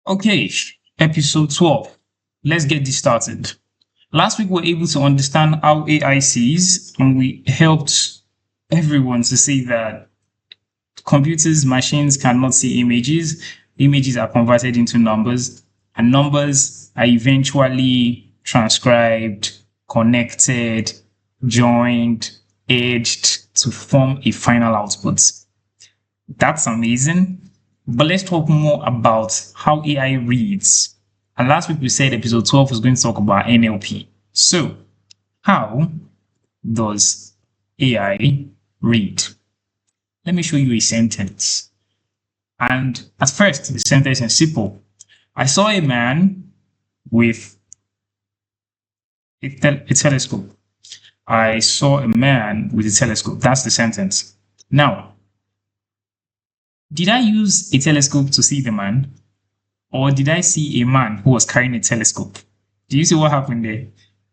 Okay, episode 12. Let's get this started. Last week, we were able to understand how AI sees, and we helped everyone to see that computers, machines cannot see images. Images are converted into numbers, and numbers are eventually transcribed, connected, joined, edged to form a final output. That's amazing. But let's talk more about how AI reads. And last week we said episode 12 was going to talk about NLP. So, how does AI read? Let me show you a sentence. And at first, the sentence is simple. I saw a man with a telescope. I saw a man with a telescope. That's the sentence. Now, did I use a telescope to see the man? Or did I see a man who was carrying a telescope? Do you see what happened there?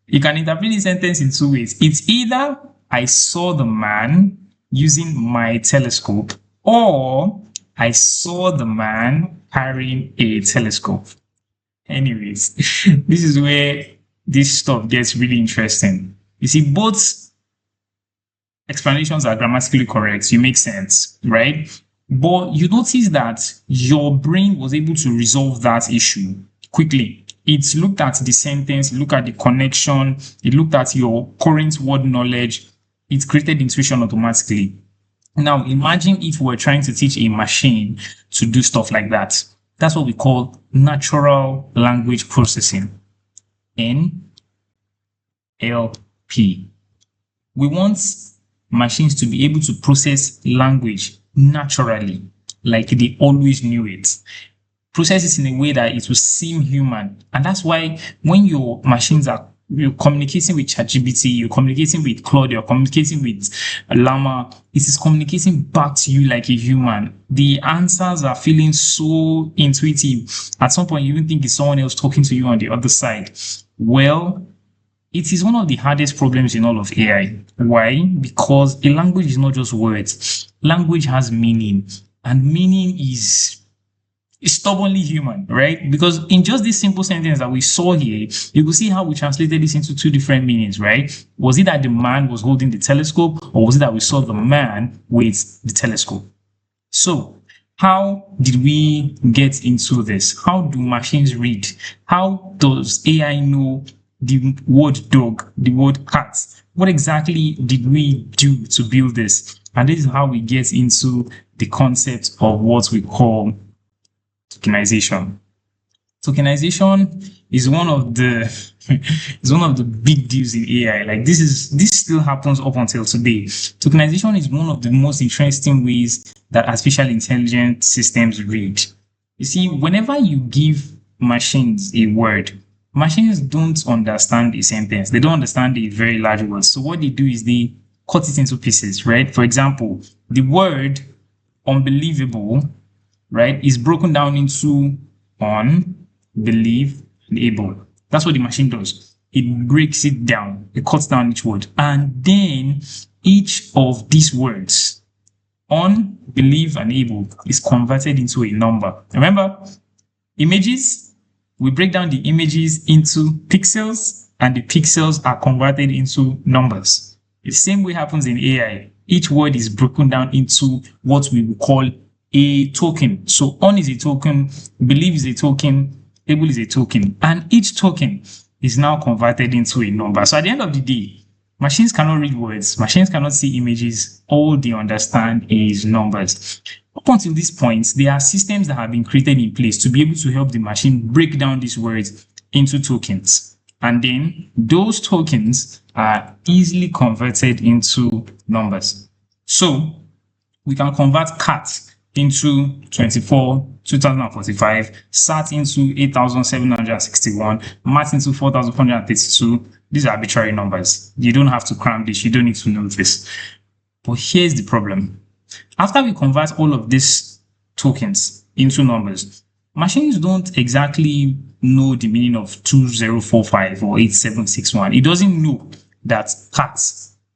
You can interpret the sentence in two ways. It's either I saw the man using my telescope, or I saw the man carrying a telescope. Anyways, this is where this stuff gets really interesting. You see, both explanations are grammatically correct. You make sense, right? But you notice that your brain was able to resolve that issue quickly. It looked at the sentence, it looked at the connection, it looked at your current word knowledge, it created intuition automatically. Now, imagine if we're trying to teach a machine to do stuff like that. That's what we call natural language processing. NLP. We want machines to be able to process language naturally, like they always knew it. Process it in a way that it will seem human. And that's why when your machines you're communicating with ChatGPT, you're communicating with Claude, you're communicating with Llama, it is communicating back to you like a human. The answers are feeling so intuitive. At some point, you even think it's someone else talking to you on the other side. Well, it is one of the hardest problems in all of AI. Why? Because a language is not just words. Language has meaning, and meaning is stubbornly human, right? Because in just this simple sentence that we saw here, you will see how we translated this into two different meanings, right? Was it that the man was holding the telescope, or was it that we saw the man with the telescope? So, how did we get into this? How do machines read? How does AI know the word dog, the word cat? What exactly did we do to build this? And this is how we get into the concept of what we call tokenization. Tokenization is one of the big deals in AI. Like this still happens up until today. Tokenization is one of the most interesting ways that artificial intelligence systems read. You see, whenever you give machines a word, machines don't understand a sentence. They don't understand a very large word. So what they do is they cut it into pieces, right? For example, the word unbelievable, right, is broken down into on, believe, and able. That's what the machine does. It breaks it down. It cuts down each word. And then each of these words, on, believe, and able, is converted into a number. Remember, images, we break down the images into pixels, and the pixels are converted into numbers. The same way happens in AI. Each word is broken down into what we will call a token. So on is a token, believe is a token, able is a token, and each token is now converted into a number. So at the end of the day, machines cannot read words, machines cannot see images, all they understand is numbers. Up until this point, there are systems that have been created in place to be able to help the machine break down these words into tokens. And then those tokens are easily converted into numbers. So we can convert cat into 24, 2045, sat into 8,761, mat into 4,432. These are arbitrary numbers. You don't have to cram this. You don't need to know this. But here's the problem. After we convert all of these tokens into numbers, machines don't exactly know the meaning of 2045 or 8761. It doesn't know that cat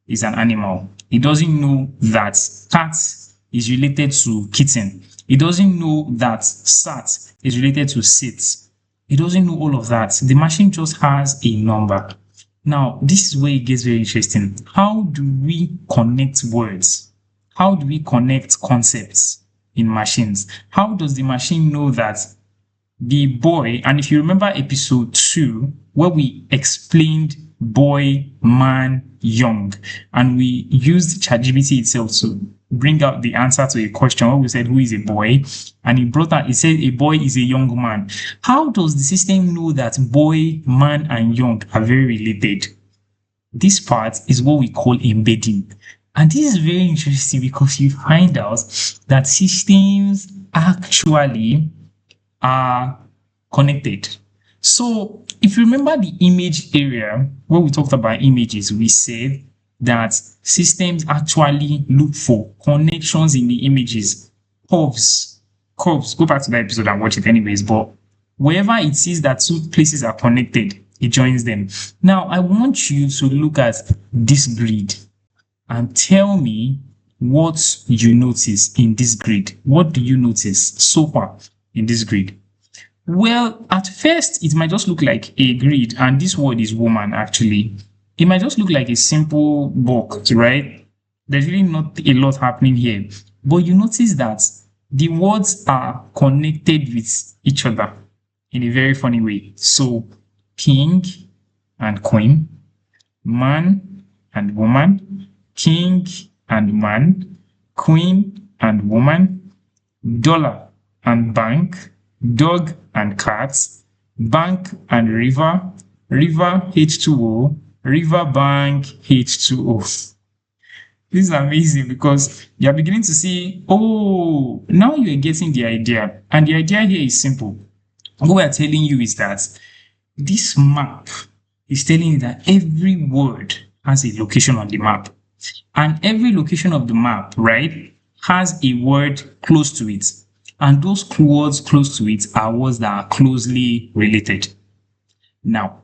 is an animal. It doesn't know that cat is related to kitten. It doesn't know that sat is related to sit. It doesn't know all of that. The machine just has a number. Now, this is where it gets very interesting. How do we connect words? How do we connect concepts in machines? How does the machine know that the boy, and if you remember episode 2, where we explained boy, man, young, and we used ChatGPT itself to bring out the answer to a question where we said, who is a boy? And it said a boy is a young man. How does the system know that boy, man, and young are very related? This part is what we call embedding. And this is very interesting because you find out that systems actually are connected. So if you remember the image area where we talked about images, we said that systems actually look for connections in the images. Curves. Go back to that episode and watch it anyways. But wherever it sees that two places are connected, it joins them. Now, I want you to look at this grid and tell me what you notice in this grid. What do you notice so far in this grid? Well, at first, it might just look like a grid, and this word is woman, actually. It might just look like a simple box, right? There's really not a lot happening here. But you notice that the words are connected with each other in a very funny way. So, king and queen, man and woman, king and man, queen and woman, dollar and bank, dog and cats, bank and river, river H2O, river bank H2O. This is amazing because you're beginning to see, oh, now you're getting the idea. And the idea here is simple. What we're telling you is that this map is telling you that every word has a location on the map. And every location of the map, right, has a word close to it. And those words close to it are words that are closely related. Now,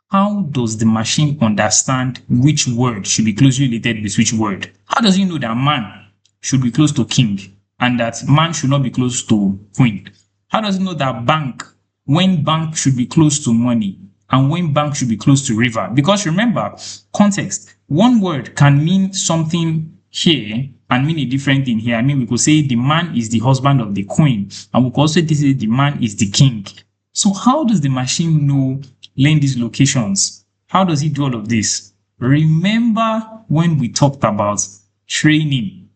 how does the machine understand which word should be closely related with which word? How does it know that man should be close to king and that man should not be close to queen? How does it know that when bank should be close to money and when bank should be close to river? Because remember, context, one word can mean something here and mean a different thing here. I mean, we could say the man is the husband of the queen, and we could also say the man is the king. So how does the machine learn these locations? How does it do all of this? Remember when we talked about training?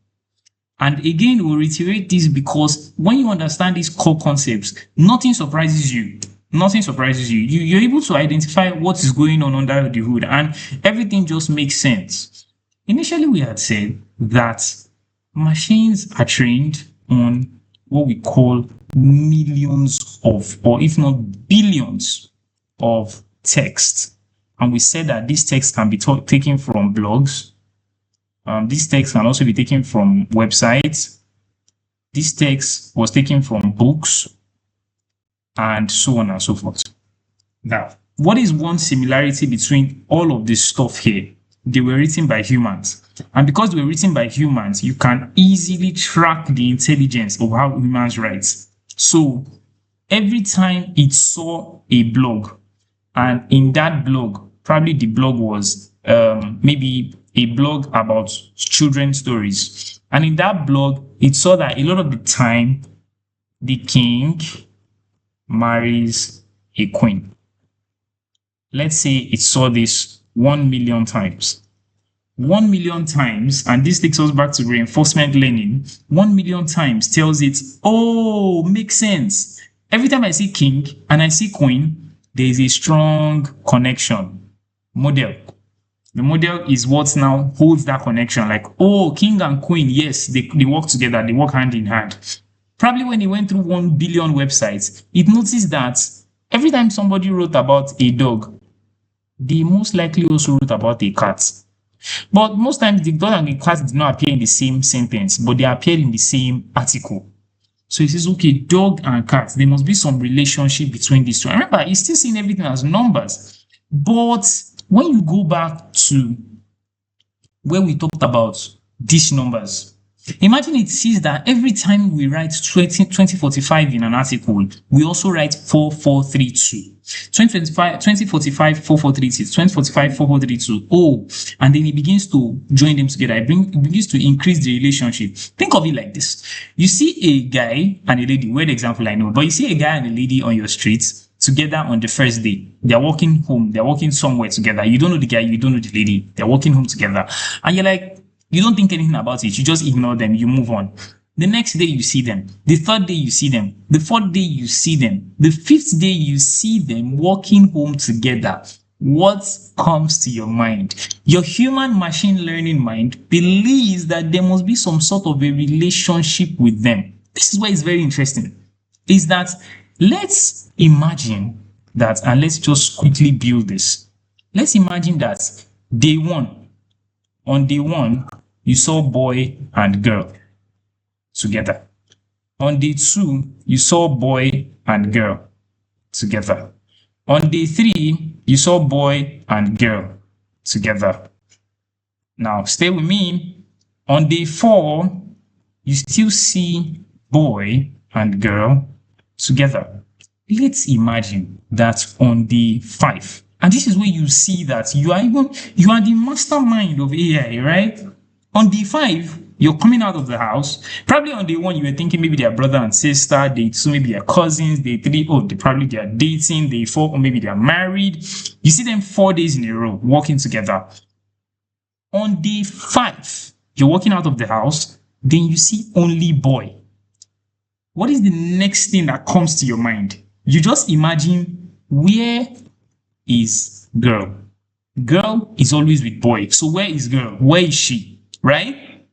And again, we'll reiterate this because when you understand these core concepts, nothing surprises you. Nothing surprises you. You're able to identify what is going on under the hood, and everything just makes sense. Initially, we had said that machines are trained on what we call millions of, or if not billions of text. And we said that this text can be taken from blogs. This text can also be taken from websites. This text was taken from books, and so on and so forth. Now, what is one similarity between all of this stuff here? They were written by humans. And because they were written by humans, you can easily track the intelligence of how humans write. So every time it saw a blog, and in that blog, probably the blog was maybe a blog about children's stories. And in that blog, it saw that a lot of the time, the king marries a queen. Let's say it saw this 1 million times. 1 million times, and this takes us back to reinforcement learning. 1 million times tells it, oh, makes sense. Every time I see king and I see queen, there is a strong connection. Model. The model is what now holds that connection. Like, oh, king and queen, yes, they work together, they work hand in hand. Probably when he went through 1 billion websites, it noticed that every time somebody wrote about a dog, they most likely also wrote about a cat. But most times, the dog and the cat did not appear in the same sentence, but they appeared in the same article. So he says, okay, dog and cat, there must be some relationship between these two. And remember, he's still seeing everything as numbers. But when you go back to where we talked about these numbers, Imagine it sees that every time we write 2045 in an article, we also write 4432. 2045, 4432, 2045, 4432. Oh, and then it begins to join them together. It begins to increase the relationship. Think of it like this. You see a guy and a lady, weird example I know, but you see a guy and a lady on your streets together on the first day. They're walking home, they're walking somewhere together. You don't know the guy, you don't know the lady. They're walking home together. And you're like, you don't think anything about it. You just ignore them. You move on. The next day you see them. The third day you see them. The fourth day you see them. The fifth day you see them walking home together. What comes to your mind? Your human machine learning mind believes that there must be some sort of a relationship with them. This is why it's very interesting. Is that let's imagine that, and let's just quickly build this. Let's imagine that day one, on day one, you saw boy and girl together. On day two, you saw boy and girl together. On day three, you saw boy and girl together. Now, stay with me. On day four, you still see boy and girl together. Let's imagine that on day five, and this is where you see that you are the mastermind of AI, right? On day five, you're coming out of the house. Probably on day one, you were thinking maybe they're brother and sister. Day two, maybe they're cousins. Day three, probably they're dating. Day four, or maybe they're married. You see them 4 days in a row walking together. On day five, you're walking out of the house. Then you see only boy. What is the next thing that comes to your mind? You just imagine, where is girl? Girl is always with boy. So where is girl? Where is she? Right?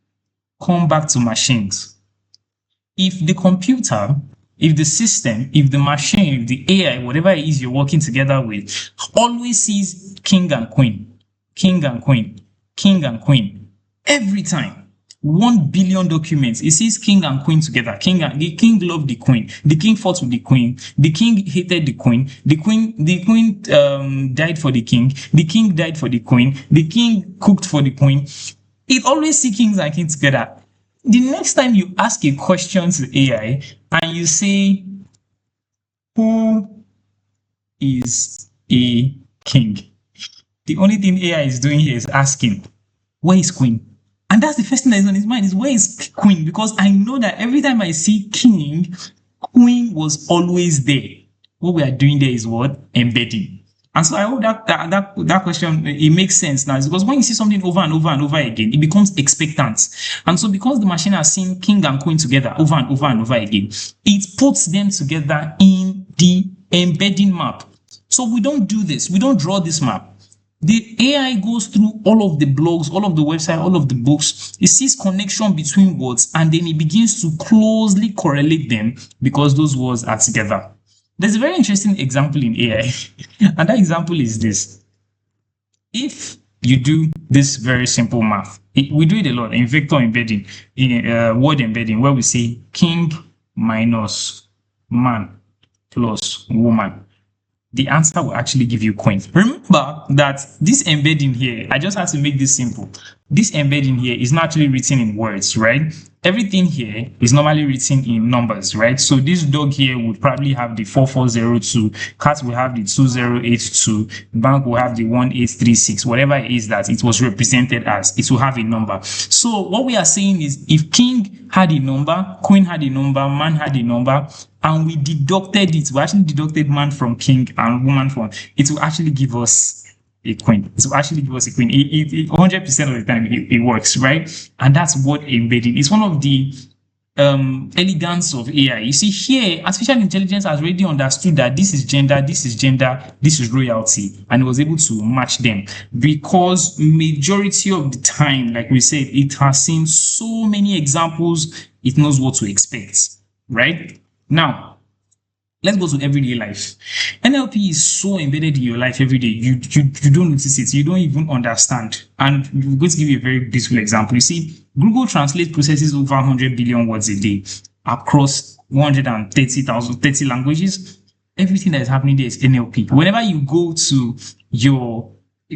Come back to machines. If the computer, if the system, if the machine, if the AI, whatever it is you're working together with, always sees king and queen, king and queen, king and queen, every time. 1 billion documents, it says king and queen together. The king loved the queen. The king fought with the queen. The king hated the queen. The queen died for the king. The king died for the queen. The king cooked for the queen. It always sees kings and queens together. The next time you ask a question to AI and you say, who is a king? The only thing AI is doing here is asking, where is queen? And that's the first thing that is on his mind, is where is queen? Because I know that every time I see king, queen was always there. What we are doing there is what? Embedding. And so I hope that question, it makes sense now. It's because when you see something over and over and over again, it becomes expectant. And so because the machine has seen king and queen together over and over and over again, it puts them together in the embedding map. So we don't do this. We don't draw this map. The AI goes through all of the blogs, all of the website, all of the books. It sees connection between words, and then it begins to closely correlate them because those words are together. There's a very interesting example in AI, and that example is this. If you do this very simple math, we do it a lot in vector embedding, in word embedding, where we say king minus man plus woman. The answer will actually give you queen. Remember that this embedding here, I just had to make this simple. This embedding here is not actually written in words, right? Everything here is normally written in numbers, right? So this dog here would probably have the 4402, cat will have the 2082, bank will have the 1836, whatever it is that it was represented as, it will have a number. So what we are saying is, if king had a number, queen had a number, man had a number, and we deducted it, we actually deducted man from king and woman from, it will actually give us a queen. It will actually give us a queen. 100% of the time it works, right? And that's what embedding is. One of the elegance of AI. You see here, artificial intelligence has already understood that this is gender, this is royalty, and it was able to match them because majority of the time, like we said, it has seen so many examples, it knows what to expect, right? Now, let's go to everyday life. NLP is so embedded in your life every day. You don't notice it. You don't even understand. And I'm going to give you a very beautiful example. You see, Google Translate processes over 100 billion words a day across 130 languages. Everything that is happening there is NLP. Whenever you go to your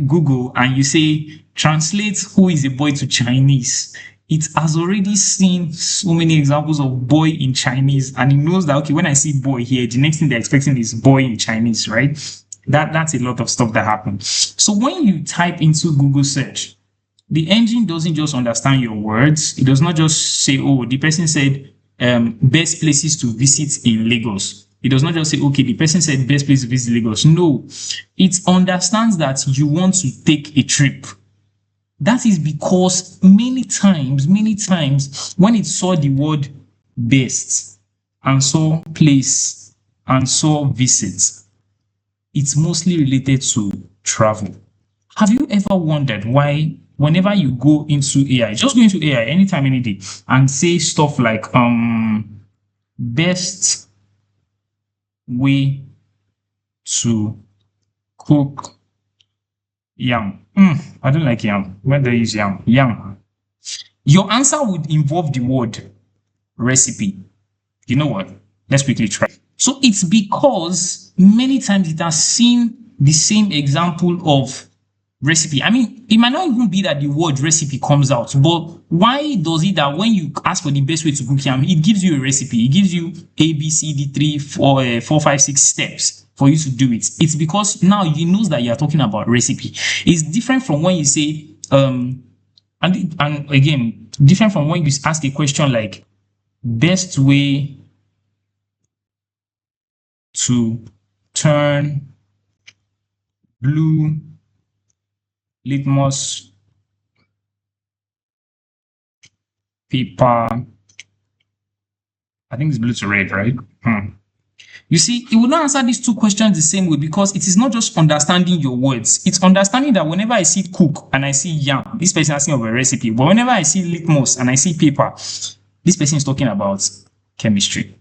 Google and you say, translate who is a boy to Chinese, it has already seen so many examples of boy in Chinese, and it knows that, okay, when I see boy here, the next thing they're expecting is boy in Chinese, right? That's a lot of stuff that happens. So when you type into Google search, the engine doesn't just understand your words. It does not just say, oh, the person said best places to visit in Lagos. It does not just say, okay, the person said best place to visit Lagos. No, it understands that you want to take a trip. That is because many times, when it saw the word best and saw place and saw visit, it's mostly related to travel. Have you ever wondered why whenever you go into AI, just go into AI anytime, any day, and say stuff like best way to cook yam. I don't like yam. When they use yam, your answer would involve the word recipe. You know what? Let's quickly try. So it's because many times it has seen the same example of recipe. I mean, it might not even be that the word recipe comes out, but why does it that when you ask for the best way to cook yam, it gives you a recipe? It gives you A, B, C, D, 3, 4, 5, 6 steps for you to do it. It's because now you know that you are talking about recipe. It's different from when you say, and again, different from when you ask a question like best way to turn blue litmus paper. I think it's blue to red, right? You see, it will not answer these two questions the same way because it is not just understanding your words. It's understanding that whenever I see cook and I see yam, this person is asking of a recipe. But whenever I see litmus and I see paper, this person is talking about chemistry.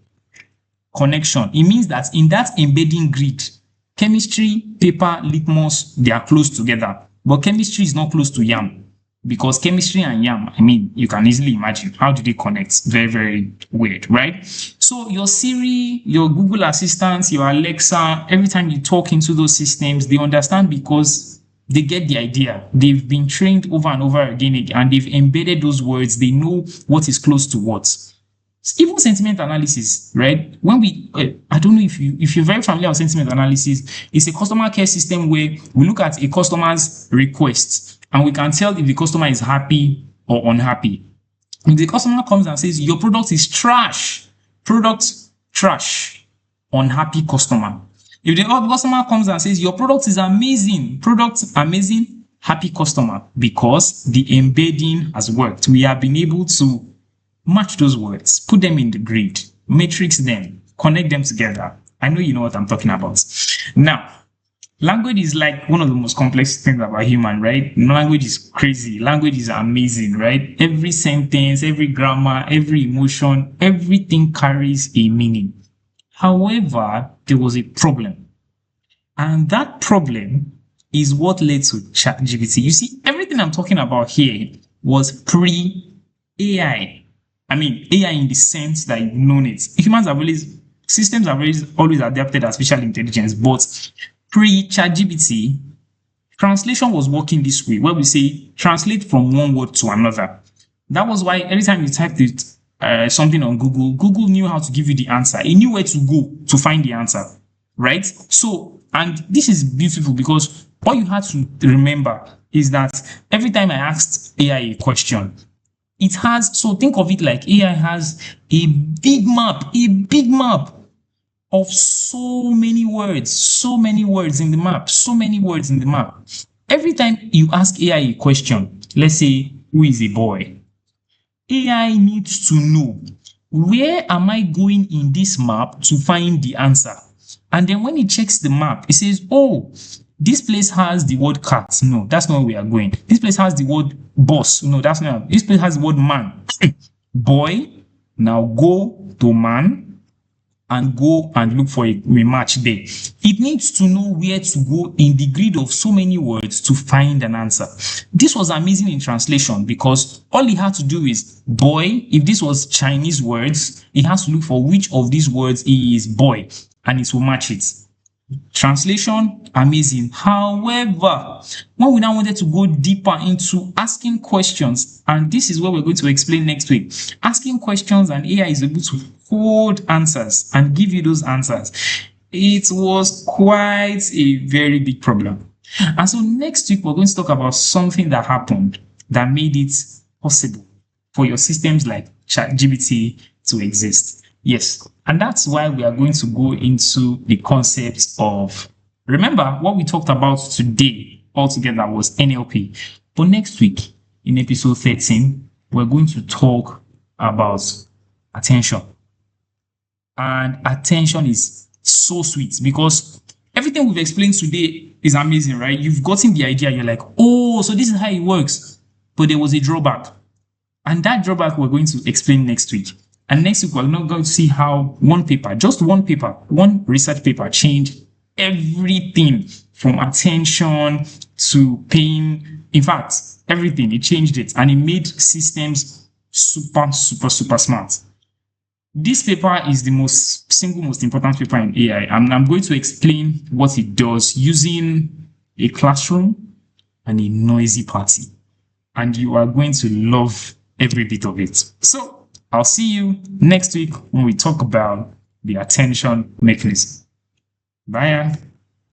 Connection. It means that in that embedding grid, chemistry, paper, litmus, they are close together. But chemistry is not close to yam. Because chemistry and yam, I mean, you can easily imagine how do they connect? Very, very weird, right? So your Siri, your Google Assistant, your Alexa, every time you talk into those systems, they understand because they get the idea. They've been trained over and over again, and they've embedded those words. They know what is close to what. Even sentiment analysis, right? When we, I don't know if you're very familiar with sentiment analysis, it's a customer care system where we look at a customer's request and we can tell if the customer is happy or unhappy. If the customer comes and says, your product is trash, product trash, unhappy customer. If the customer comes and says, your product is amazing, product amazing, happy customer, because the embedding has worked. We have been able to match those words, put them in the grid, matrix them, connect them together. I know you know what I'm talking about. Now, language is like one of the most complex things about human, right? Language is crazy. Language is amazing, right? Every sentence, every grammar, every emotion, everything carries a meaning. However, there was a problem. And that problem is what led to ChatGPT. You see, everything I'm talking about here was pre-AI. I mean, AI in the sense that you've known it. Systems have always adapted artificial intelligence, but pre-ChatGPT, translation was working this way, where we say translate from one word to another. That was why every time you typed something on Google, Google knew how to give you the answer. It knew where to go to find the answer, right? So, and this is beautiful because all you had to remember is that every time I asked AI a question, it has, so think of it like AI has a big map of so many words in the map, Every time you ask AI a question, let's say, who is a boy? AI needs to know, where am I going in this map to find the answer? And then when it checks the map, it says, oh, this place has the word cat. No, that's not where we are going. This place has the word boss. No, that's not. This place has the word man. Boy, now go to man and go and look for a match there. It needs to know where to go in the grid of so many words to find an answer. This was amazing in translation because all he had to do is boy. If this was Chinese words, he has to look for which of these words is boy and it will match it. Translation, amazing. However, when we now wanted to go deeper into asking questions, and this is what we're going to explain next week, asking questions and AI is able to hold answers and give you those answers, it was quite a very big problem. And so next week, we're going to talk about something that happened that made it possible for your systems like ChatGPT to exist. Yes, and that's why we are going to go into the concepts of, remember what we talked about today altogether was NLP. But next week in episode 13, we're going to talk about attention. And attention is so sweet because everything we've explained today is amazing, right? You've gotten the idea. You're like, oh, so this is how it works. But there was a drawback. And that drawback we're going to explain next week. And next week, we're not going to see how one paper, just one paper, one research paper changed everything from attention to pain. In fact, everything, it changed it and it made systems super smart. This paper is the single most important paper in AI. I'm going to explain what it does using a classroom and a noisy party. And you are going to love every bit of it. So I'll see you next week when we talk about the attention mechanism. Bye.